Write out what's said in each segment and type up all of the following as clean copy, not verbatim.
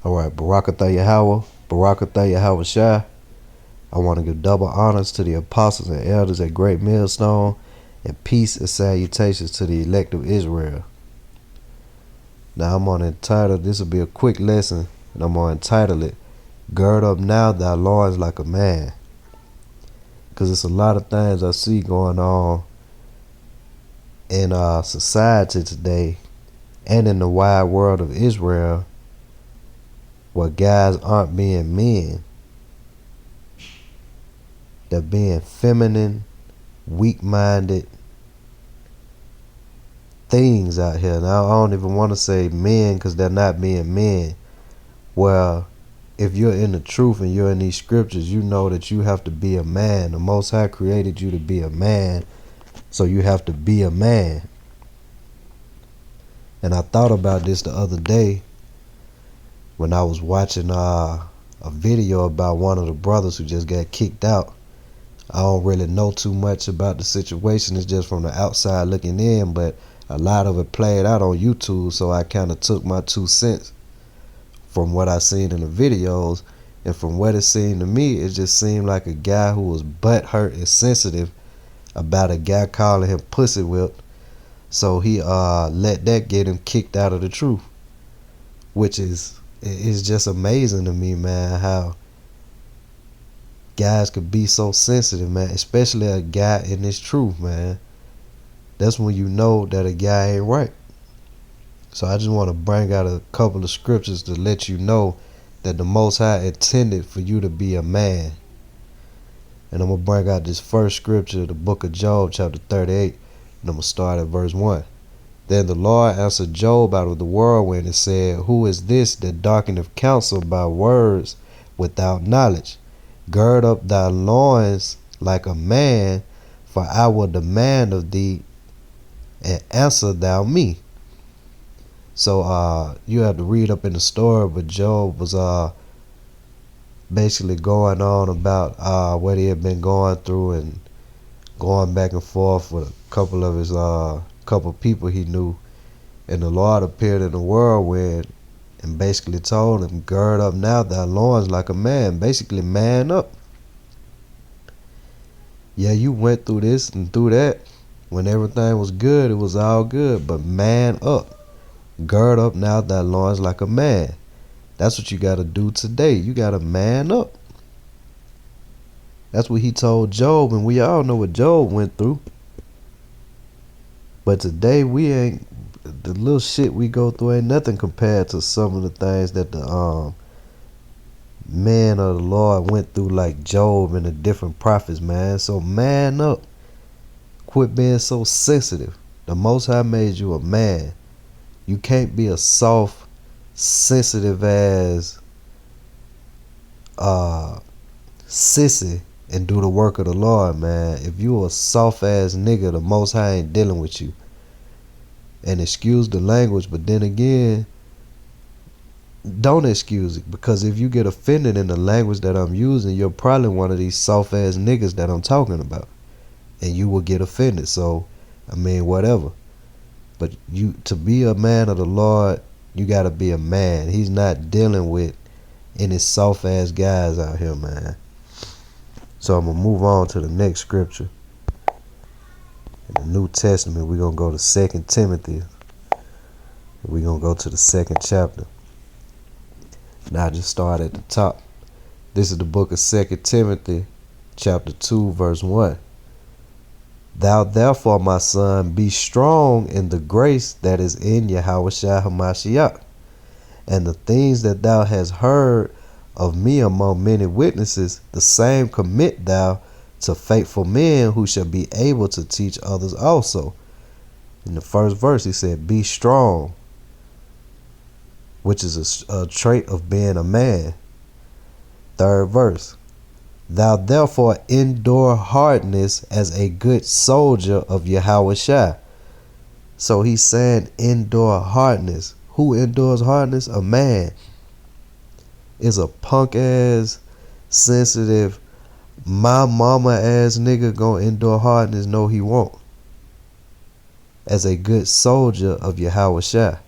All right, Barakatha Yahweh, Barakatha Yahweh Shai. I want to give double honors to the apostles and elders at Great Millstone, and peace and salutations to the elect of Israel. Now I'm going to entitle, this will be a quick lesson, and I'm going to entitle it, Gird Up Now Thy Loins Like a Man. Because it's a lot of things I see going on in society today and in the wide world of Israel where guys aren't being men. They're being feminine, weak-minded things out here. Now, I don't even want to say men because they're not being men. Well, if you're in the truth and you're in these scriptures, you know that you have to be a man. The Most High created you to be a man, so you have to be a man. And I thought about this the other day when I was watching a video about one of the brothers who just got kicked out. I don't really know too much about the situation. It's just from the outside looking in, but a lot of it played out on YouTube, so I kind of took my 2 cents from what I seen in the videos. And from what it seemed to me, it just seemed like a guy who was butthurt and sensitive about a guy calling him pussy whipped. So he let that get him kicked out of the truth, which is just amazing to me, man, how guys could be so sensitive, man, especially a guy in this truth, man. That's when you know that a guy ain't right. So I just want to bring out a couple of scriptures to let you know that the Most High intended for you to be a man. And I'm going to bring out this first scripture, the book of Job, chapter 38, and I'm going to start at verse 1. Then the Lord answered Job out of the whirlwind and said, Who is this that darkeneth counsel by words without knowledge? Gird up thy loins like a man, for I will demand of thee, and answer thou me. So you have to read up in the story, but Job was basically going on about what he had been going through and going back and forth with a couple of his couple people he knew. And the Lord appeared in the whirlwind and basically told him, Gird up now thy loins like a man. Basically, man up. Yeah, you went through this and through that. When everything was good, it was all good. But man up. Gird up now thy loins like a man. That's what you got to do today. You got to man up. That's what he told Job, and we all know what Job went through. But today we ain't, the little shit we go through ain't nothing compared to some of the things that the men of the Lord went through, like Job and the different prophets, man. So man up. Quit being so sensitive. The Most High made you a man. You can't be a soft, sensitive ass sissy and do the work of the Lord, man. If you a soft ass nigga, the Most High ain't dealing with you. And excuse the language, but then again, don't excuse it, because if you get offended in the language that I'm using, you're probably one of these soft ass niggas that I'm talking about, and you will get offended. So I mean, whatever. But you, to be a man of the Lord, you gotta be a man. He's not dealing with any soft ass guys out here, man. So I'm gonna move on to the next scripture. In the New Testament, we're gonna go to 2 Timothy. We're gonna go to the 2nd chapter. Now I just start at the top. This is the book of 2 Timothy, chapter 2, verse 1. Thou therefore, my son, be strong in the grace that is in Yahushua HaMashiach, and the things that thou hast heard of me among many witnesses, the same commit thou to faithful men who shall be able to teach others also. In the first verse, he said, be strong, which is a trait of being a man. Third verse, thou therefore endure hardness as a good soldier of Yahushua. So he's saying endure hardness. Who endures hardness? A man. Is a punk ass, sensitive, my mama ass nigga gonna endure hardness? No, he won't. As a good soldier of Yahushua.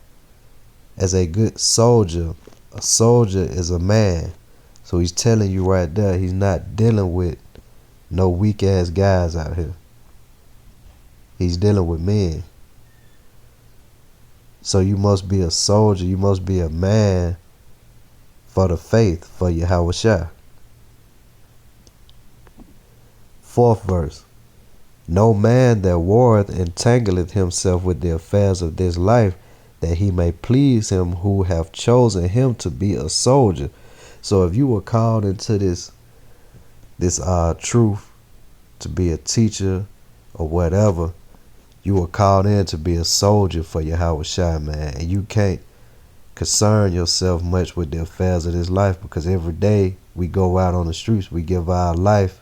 As a good soldier A soldier is a man. So he's telling you right there, he's not dealing with no weak ass guys out here. He's dealing with men. So you must be a soldier, you must be a man for the faith, for Yahweh Shai. 4th verse. No man that warreth entangleth himself with the affairs of this life, that he may please him who hath chosen him to be a soldier. So if you were called into this truth, to be a teacher or whatever, you were called in to be a soldier for Yahweh Shai, man. And you can't concern yourself much with the affairs of this life, because every day we go out on the streets, we give our life,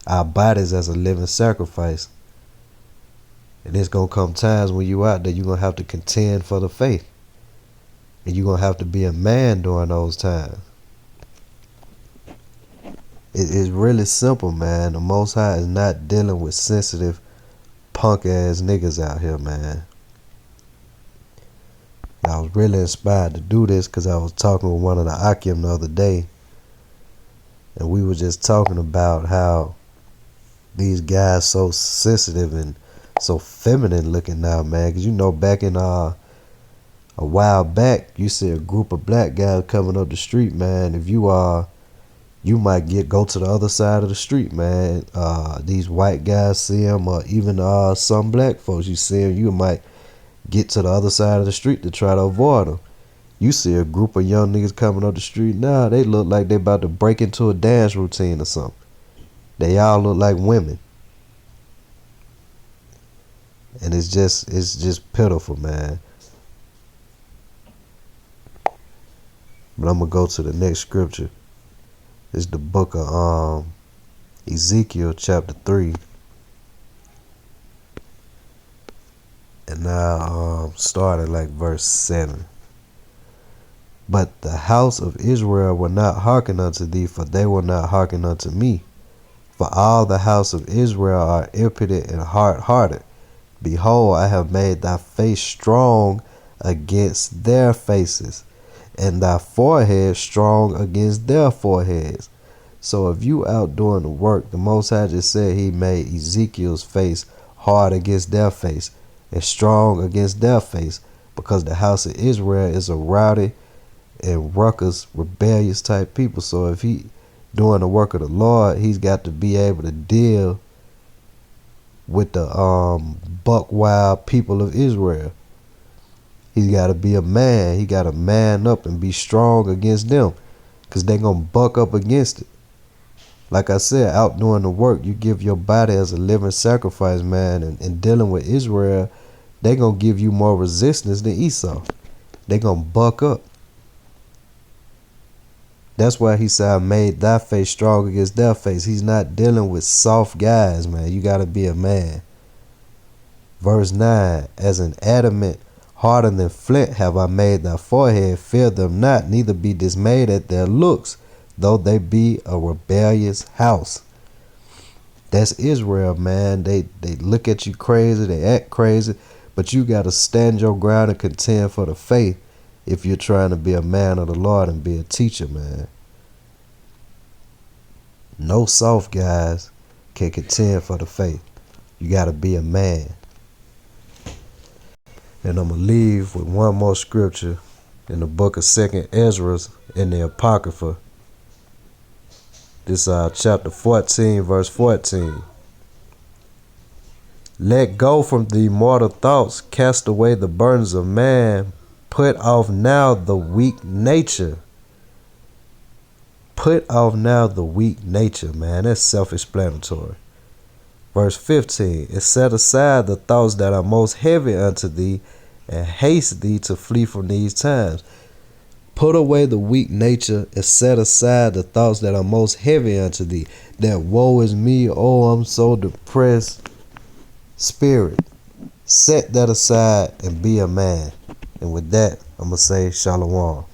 our bodies as a living sacrifice. And there's going to come times when you out there, you're going to have to contend for the faith. And you're going to have to be a man during those times. It's really simple, man. The Most High is not dealing with sensitive, punk-ass niggas out here, man. And I was really inspired to do this because I was talking with one of the Akim the other day. And we were just talking about how these guys so sensitive and so feminine looking now, man. Because you know, back in a while back, you see a group of black guys coming up the street, man. If you might go to the other side of the street, man. These white guys see them, or even some black folks, you see them, you might get to the other side of the street to try to avoid them. You see a group of young niggas coming up the street now, they look like they about to break into a dance routine or something. They all look like women. And it's just pitiful, man. But I'm going to go to the next scripture. It's the book of Ezekiel chapter 3. And now start at like verse 7. But the house of Israel will not hearken unto thee, for they will not hearken unto me. For all the house of Israel are impudent and hard-hearted. Behold, I have made thy face strong against their faces, and thy forehead strong against their foreheads. So if you out doing the work, the Most High just said he made Ezekiel's face hard against their face and strong against their face, because the house of Israel is a rowdy and ruckus, rebellious type people. So if he doing the work of the Lord, he's got to be able to deal with the buck wild people of Israel. He's got to be a man. He got to man up and be strong against them, because they're going to buck up against it. Like I said, out doing the work, you give your body as a living sacrifice, man, and dealing with Israel, they're going to give you more resistance than Esau. They're going to buck up. That's why he said, I made thy face strong against their face. He's not dealing with soft guys, man. You got to be a man. Verse 9, as an adamant harder than flint have I made thy forehead. Fear them not, neither be dismayed at their looks, though they be a rebellious house. That's Israel, man. They look at you crazy, they act crazy, but you got to stand your ground and contend for the faith if you're trying to be a man of the Lord and be a teacher, man. No soft guys can contend for the faith. You got to be a man. And I'm going to leave with one more scripture in the book of 2nd Ezra in the Apocrypha. This chapter 14, verse 14. Let go from the mortal thoughts, cast away the burdens of man, put off now the weak nature. Put off now the weak nature, man. That's self-explanatory. Verse 15. And set aside the thoughts that are most heavy unto thee, and haste thee to flee from these times. Put away the weak nature and set aside the thoughts that are most heavy unto thee. That woe is me, oh, I'm so depressed spirit. Set that aside and be a man. And with that, I'm going to say shalom.